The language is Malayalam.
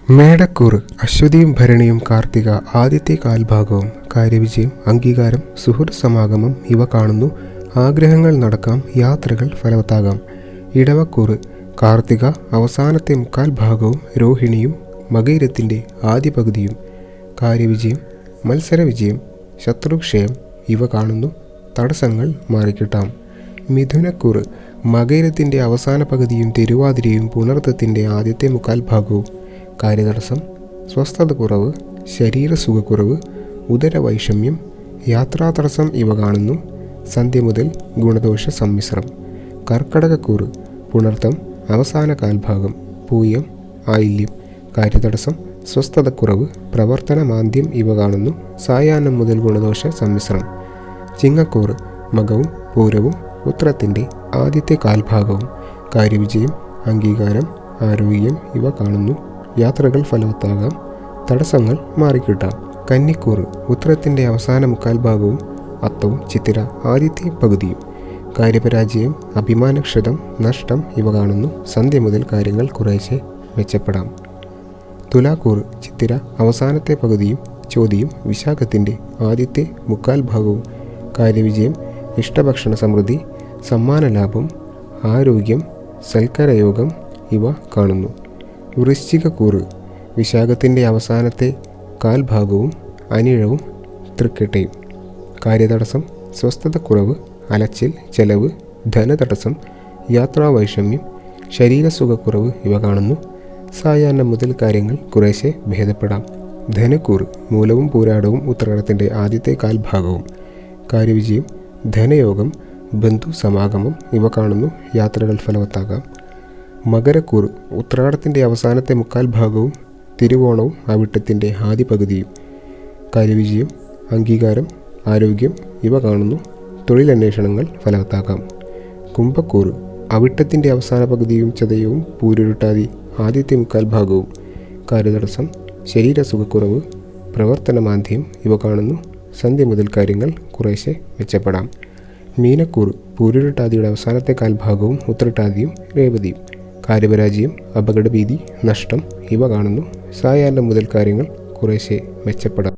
മേടക്കൂറ് അശ്വതിയും ഭരണിയും കാർത്തിക ആദ്യത്തെ കാൽഭാഗവും കാര്യവിജയം അംഗീകാരം സുഹൃത്ത് സമാഗമം ഇവ കാണുന്നു. ആഗ്രഹങ്ങൾ നടക്കാം, യാത്രകൾ ഫലവത്താകാം. ഇടവക്കൂറ് കാർത്തിക അവസാനത്തെ മുക്കാൽ ഭാഗവും രോഹിണിയും മകയിരത്തിൻ്റെ ആദ്യ പകുതിയും കാര്യവിജയം മത്സരവിജയം ശത്രുക്ഷയം ഇവ കാണുന്നു. തടസ്സങ്ങൾ മാറിക്കിട്ടാം. മിഥുനക്കൂറ് മകയിരത്തിൻ്റെ അവസാന പകുതിയും തിരുവാതിരയും പുണർത്തത്തിൻ്റെ ആദ്യത്തെ മുക്കാൽ ഭാഗവും കാര്യതടസ്സം സ്വസ്ഥത കുറവ് ശരീരസുഖക്കുറവ് ഉദരവൈഷമ്യം യാത്രാതടസ്സം ഇവ കാണുന്നു. സന്ധ്യ മുതൽ ഗുണദോഷ സമ്മിശ്രം. കർക്കടകക്കൂറ് പുണർത്തം അവസാന കാൽഭാഗം പൂയം ആയില്യം കാര്യതടസ്സം സ്വസ്ഥതക്കുറവ് പ്രവർത്തനമാന്ദ്യം ഇവ കാണുന്നു. സായാഹ്നം മുതൽ ഗുണദോഷ സമ്മിശ്രം. ചിങ്ങക്കൂറ് മകവും പൂരവും ഉത്രത്തിൻ്റെ ആദ്യത്തെ കാൽഭാഗവും കാര്യവിജയം അംഗീകാരം ആരോഗ്യം ഇവ കാണുന്നു. യാത്രകൾ ഫലവത്താകാം. തടസ്സങ്ങൾ മാറിക്കിട്ടാം. കന്നിക്കൂറ് ഉത്രത്തിൻ്റെ അവസാന മുക്കാൽ ഭാഗവും അത്തവും ചിത്തിര ആദ്യത്തെ പകുതിയും കാര്യപരാജയം അഭിമാനക്ഷതം നഷ്ടം ഇവ കാണുന്നു. സന്ധ്യ മുതൽ കാര്യങ്ങൾ കുറേശ്ശെ മെച്ചപ്പെടാം. തുലാക്കൂറ് ചിത്തിര അവസാനത്തെ പകുതിയും ചോതിയും വിശാഖത്തിൻ്റെ ആദ്യത്തെ മുക്കാൽ ഭാഗവും കാര്യവിജയം ഇഷ്ടഭക്ഷണ സമൃദ്ധി സമ്മാനലാഭം ആരോഗ്യം സൽക്കരയോഗം ഇവ കാണുന്നു. വൃശ്ചികക്കൂറ് വിശാഖത്തിൻ്റെ അവസാനത്തെ കാൽഭാഗവും അനിഴവും തൃക്കെട്ടയും കാര്യതടസ്സം സ്വസ്ഥതക്കുറവ് അലച്ചിൽ ചെലവ് ധനതടസ്സം യാത്രാവൈഷമ്യം ശരീരസുഖക്കുറവ് ഇവ കാണുന്നു. സായാഹ്നം മുതൽ കാര്യങ്ങൾ കുറേശ്ശെ ഭേദപ്പെടാം. ധനുക്കൂറ് മൂലവും പൂരാടവും ഉത്രാടത്തിൻ്റെ ആദ്യത്തെ കാൽഭാഗവും കാര്യവിജയം ധനയോഗം ബന്ധു സമാഗമം ഇവ കാണുന്നു. യാത്രകൾ ഫലവത്താകാം. മകരക്കൂറ് ഉത്രാടത്തിൻ്റെ അവസാനത്തെ മുക്കാൽ ഭാഗവും തിരുവോണവും അവിട്ടത്തിൻ്റെ ആദ്യ പകുതിയും കാര്യവിജയം അംഗീകാരം ആരോഗ്യം ഇവ കാണുന്നു. തൊഴിലന്വേഷണങ്ങൾ ഫലവത്താകാം. കുംഭക്കൂറ് അവിട്ടത്തിൻ്റെ അവസാന പകുതിയും ചതയവും പൂരുരുട്ടാതി ആദ്യത്തെ മുക്കാൽ ഭാഗവും കാര്യതടസ്സം ശരീരസുഖക്കുറവ് പ്രവർത്തനമാന്ദ്യം ഇവ കാണുന്നു. സന്ധ്യ മുതൽ കാര്യങ്ങൾ കുറേശ്ശെ മെച്ചപ്പെടാം. മീനക്കൂറ് പൂരുരുട്ടാതിയുടെ അവസാനത്തെ കാൽഭാഗവും ഉത്രട്ടാതിയും രേവതിയും കാര്യപരാജയം അപകടഭീതി നഷ്ടം ഇവ കാണുന്നു. സായാഹ്നം മുതൽ കാര്യങ്ങൾ കുറേശ്ശെ മെച്ചപ്പെടാം.